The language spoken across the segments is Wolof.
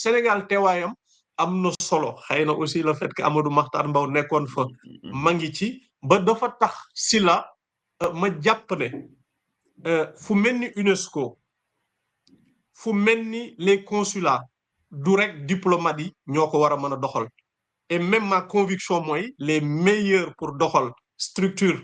Sénégal teewaayam am na solo xëy na aussi le fait que Amadou Mahtar Mbow nekkoon fa ma ngi ci ba dafa tax si la ma jàpp ne fu mel ni UNESCO fu mel ni les consulats du rek diplomate yi ñoo ko war a mën a doxal et même ma conviction mooy les meilleurs pour doxal structure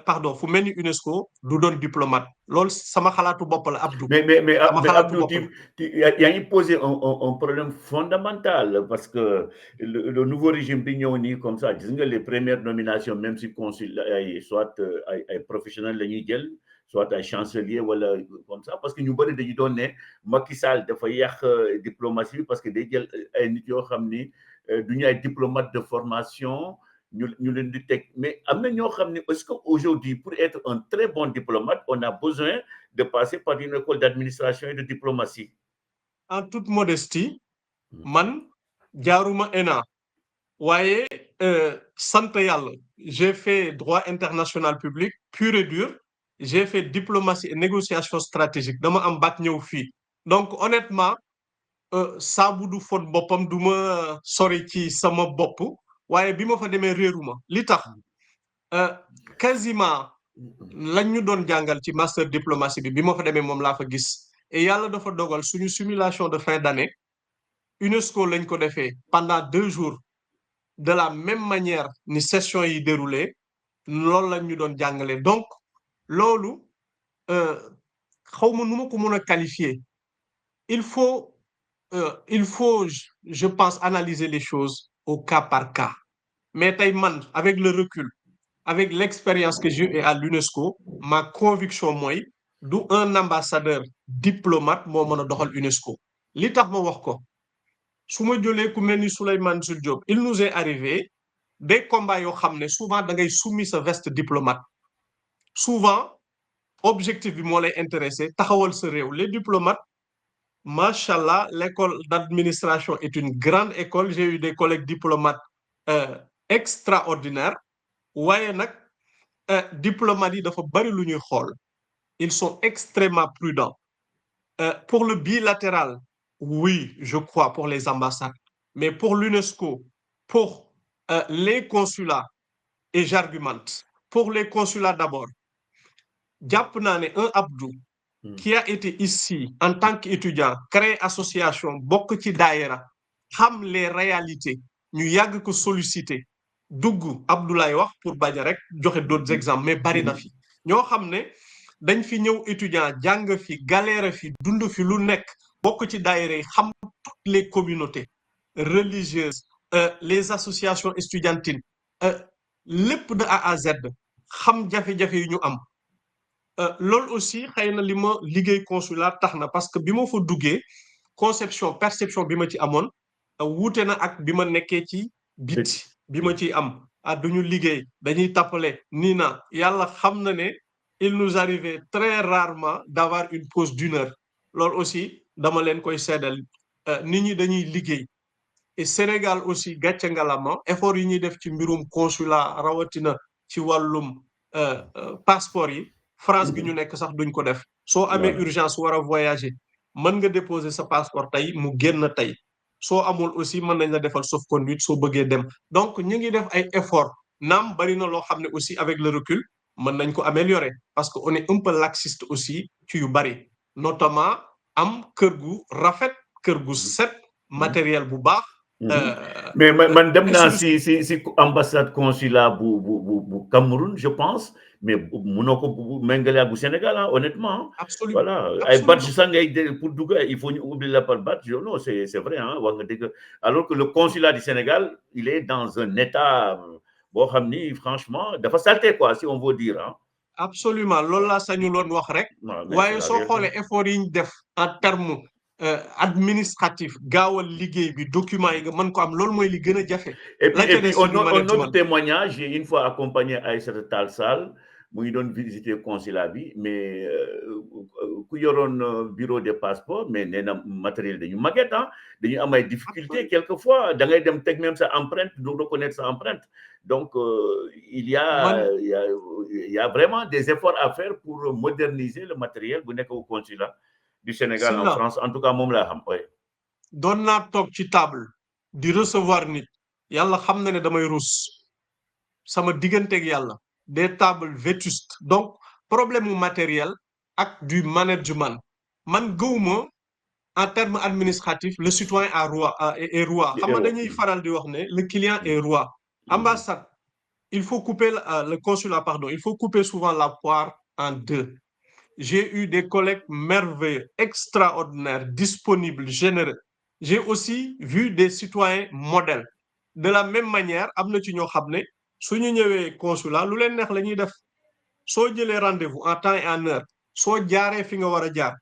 pardon fu mel ni UNESCO du doon diplomate loolu sama xalaatu bopp la Abdou. Mais sama xalaatu Abdou, bopp la. il y a posé un problème fondamental parce que le nouveau régime bi ñëw nii comme ça gis nga les premières nominations même si consul ay soit ay professionnels la ñuy jël soit ay chancelier wala comme ça parce que ñu bëri dañu doon ne Macky Sall dafa yàq diplomatie bi parce que day jël ay nit yoo xam ni du ñu ay diplomate de formation ñu leen di teg mais am na ñoo xam ne est-ce que aujourd'hui pour être un très bon diplomate on a besoin de passer par une école d'administration et de diplomatie. En toute modestie man jaaruma ENA waaye sant yàlla j'ai fait droit international public pur et dur j'ai fait diplomatie et négociation stratégique dama am bac ñëw fii donc honnêtement saabu du fot boppam du ma sori ci sama bopp waaye bi ma fa demee réeruma li tax quasiment lañ ñu doon jàngal ci master diplomatie bi ma fa demee moom laa fa gis et yàlla dafa dogal suñu simulation de fin d'année UNESCO lañ ko defee pendant 2 jours de la même manière ni session yi déroulé loolu lañ ñu doon jàngale donc loolu xaw ma nu ma ko mën a qualifier il faut je pense analyser les choses au cas par cas mais tey man avec le recul avec l'expérience que j'ai eue à l'UNESCO ma conviction mooy du un ambassadeur diplomate moo mën a doxal UNESCO li tax ma wax ko su ma jëlee ku mel ni Souleymane Jules Diop il nous est arrivé des combats yoo xam ne souvent da ngay soumis sa veste diplomate souvent objectif bi moo lay intéressé taxawal sa réew les diplomates machallah l'école d'administration est une grande école j'ai eu des collègues diplomates extraordinaires waaye nag diplomates yi dafa bari lu ñuy xool ils sont extrêmement prudents pour le bilatéral oui je crois pour les ambassades mais pour l'UNESCO pour les consulats et j'argumente pour les consulats d'abord jàpp naa ne un Abdou qui a été ici en tant qu'étudiant créé association bokk ci daayira xam les réalités ñu yàgg ko solliciter dugg Abdoulaye wax pour bañ a rek joxe d'autres exemples mais bari na fi ñoo xam ne dañ fi ñëw étudiant jàng fi galère fi dund fi lu nekk bokk ci daayira yi xam toutes les communautés religieuses les associations estudiantines lépp de A à Z xam jafe-jafe yu ñu am loolu aussi xëy na li ma liggéey consulat tax na parce que bi ma fa duggee perception bi ma ci amoon wuute na ak bi ma nekkee ci biti bi ma ciy am duñu liggéey dañuy tappale nii na yàlla xam na ne il nous arrivait très rarement d'avoir une pause d'1 heure loolu aussi dama leen koy seddal nit ñi dañuy liggéey et Sénégal aussi gàcce ngalama effort yi ñuy def ci mbirum consulat rawatina ci wàllum passeport yi France gi ñu nekk sax duñ ko def soo amee urgence war a voyager mën nga déposer sa passeport tey mu génn tey soo amul aussi mën nañ la defal sauf-conduit soo bëggee dem donc ñu ngi def ay effort naam bari na loo xam ne aussi avec le recul mën nañ ko améliorer parce que on est un peu laxiste aussi ci yu bari notamment am kër gu rafet kër gu set matériel bu baax. mais man dem naa si ambassade consulat bu Cameroun je pense mais mënoo ko méngale ak bu Sénégal honnêtement. Absolument. Voilà ay badge sax ngay pour dugg il faut ñu oublier la par badge non c'est vrai wax nga dëgg alors que le consulat du Sénégal il est dans un état boo xam ni franchement dafa salté quoi si on veut dire absolument loolu laa sañu loon wax rek. waaye soo xoolee effort yi ñu def en terme administratif gaawal liggéey bi document yi nga mën ko am loolu mooy li gën a jafe. et puis un autre témoignage j'ai une fois accompagné Aïssata Tall Sall mu ngi doon visiter consulat bi mais ku yoroon bureau des passeports mais nee na matériel dañu maquette dañu am ay difficultés quelquefois da ngay dem teg même sa empreinte du reconnaître sa empreinte donc il y a vraiment des efforts à faire pour moderniser le matériel bu nekk au consulat du Sénégal en France en tout cas moom laa xam doon naa toog ci table di recevoir nit yàlla xam na ne damay rus sama digganteeg yàlla des tables vétustes donc problème mu matériel ak du management man gëwuma en termes administratifs le citoyen est roi xam nga dañuy faral di wax ne le client est roi ambassade il faut couper le consulat pardon il faut couper souvent la poire en deux. J'ai eu des collègues merveilleux, extraordinaires, disponibles, généreux. J'ai aussi vu des citoyens modèles. De la même manière, am na ci ñoo xam ne suñu ñëwee consulat lu leen neex la ñuy def soo jëlee rendez-vous en temps et en heure soo jaaree fi nga war a jaar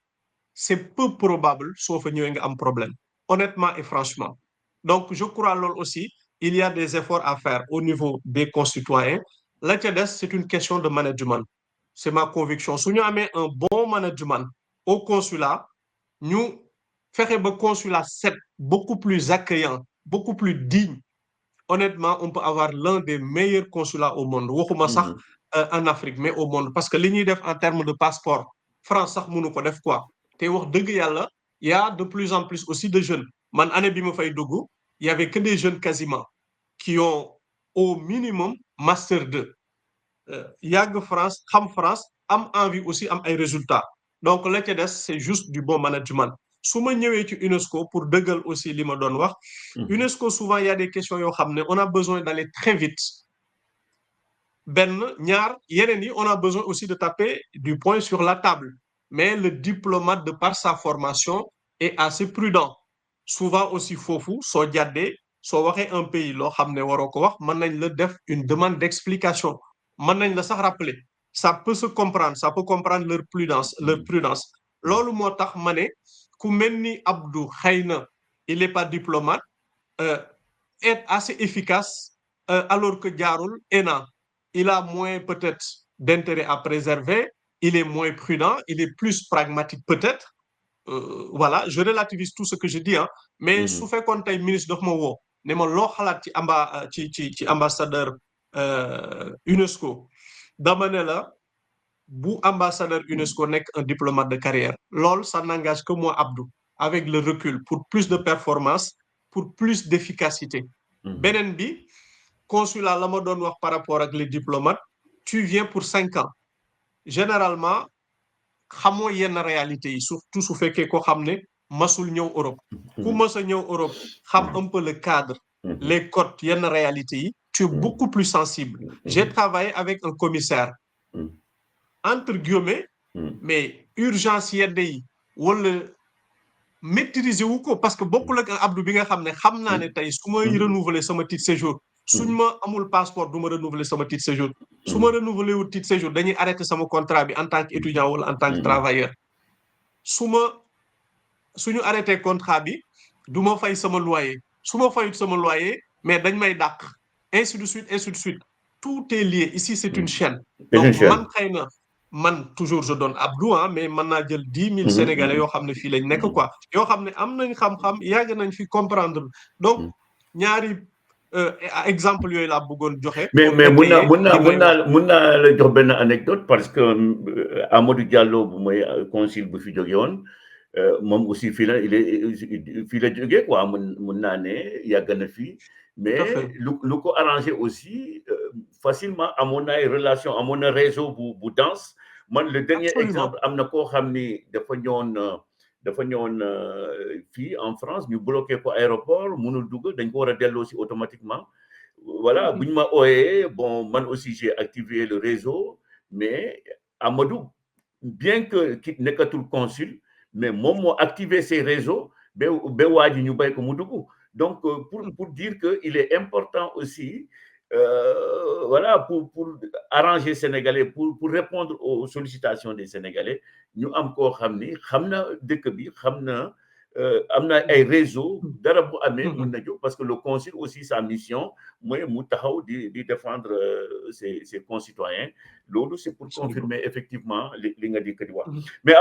c'est peu probable soo fa ñëwee nga am problème honnêtement et franchement. Donc je crois loolu aussi il y a des efforts à faire au niveau des concitoyens. La ca des c'est une question de management. C'est ma conviction su ñu amee un bon management au consulat ñu fexe ba consulat set beaucoup plus accueillant beaucoup plus digne honnêtement on peut avoir l'un des meilleurs consulats au monde waxuma sax en Afrique mais au monde parce que li ñuy def en termes de passeport France sax mënu ko def quoi te wax dëgg yàlla y a de plus en plus aussi de jeunes man année bi ma fay dugg il y avait que des jeunes quasiment qui ont au minimum master 2 yàgg France xam France am envie aussi am ay résultats donc la ca des c'est juste du bon management su ma ñëwee ci UNESCO pour dëggal aussi li ma doon wax UNESCO souvent il y a des questions yoo xam ne on a besoin d'aller très vite benn ñaar yeneen yi on a besoin aussi de taper du poing sur la table mais le diplomate de par sa formation est assez prudent souvent aussi foofu soo jàddee soo waxee un pays loo xam ne waroo ko wax mën nañ la def une demande d'explication mën nañ la sax rappeler ça peut se comprendre ça peut comprendre leur prudence loolu moo tax ma ne ku mel ni Abdou xëy na il est pas diplomate est assez efficace alors que jaarul ENA il a moins peut-être d'intérêt à préserver il est moins prudent il est plus pragmatique peut-être voilà je relativise tout ce que je dis hein mais su fekkoon tey ministre daf ma woo ne ma loo xalaat ci ambassadeur UNESCO dama ne la bu ambassadeur UNESCO nekk un diplomate de carrière loolu ça n'engage que moi Abdou avec le recul pour plus de performance pour plus d'efficacité beneen bi consulat la ma doon wax par rapport ak les diplomates tu viens pour 5 ans généralement xamoo yenn réalités yi surtout su fekkee ko xam ne masul ñëw Europe ku mas a ñëw Europe xam un peu le cadre les codes yenn réalités yi tu es beaucoup plus sensible j'ai travaillé avec un commissaire entre guillemets mais urgence yenn yi wala maîtriser wu ko parce que bokkul ak Abdou bi nga xam ne xam naa ne tey su may renouveler sama titre séjour suñ ma amul passeport du ma renouveler sama titre séjour su ma renouveler wu titre séjour dañuy arrêter sama contrat bi en tant qu'étudiant wala en tant que travailleur suñu arrêter contrat bi du ma fay sama loyer su ma fayut sama loyer mais dañ may dàq ainsi de suite tout est lié ici c'est une chaîne donc man xëy na man toujours je donne Abdou mais mën naa jël 10 000 Sénégalais yoo xam ne fii lañ nekk quoi yoo xam ne am nañ xam-xam yàgg nañ fi comprendre donc ñaari exemple yooyu laa bëggoon joxe. mais mun naa la jox benn anecdote parce que Amadou Diallo bu mooy consul bu fi jóge woon moom aussi fii la jógee quoi mun naa ne yàgg na fii mais lu ko arrangé aussi facilement amoon na ay relation amoon na réseau bu dense man le dernier exemple am na koo xam ni dafa ñëwoon fii en France ñu bloqué ko aéroport mënul dugg dañ ko war a delloo si automatiquement voilà bu ñu ma ooyee bon man aussi j'ai activé le réseau mais Amadou bien que ki nekkatul consul mais moom moo activé ces réseaux ba waa ji ñu bay ko mu dugg donc pour dire que il est important aussi voilà pour arranger Sénégalais pour répondre aux sollicitations des Sénégalais ñu am koo xam ni xam na dëkk bi xam na am na ay réseau dara bu amee mën na jóg parce que le consul aussi sa mission mooy mu taxaw di défendre ses concitoyens loolu c'est pour confirmer effectivement li nga di ko di wax mais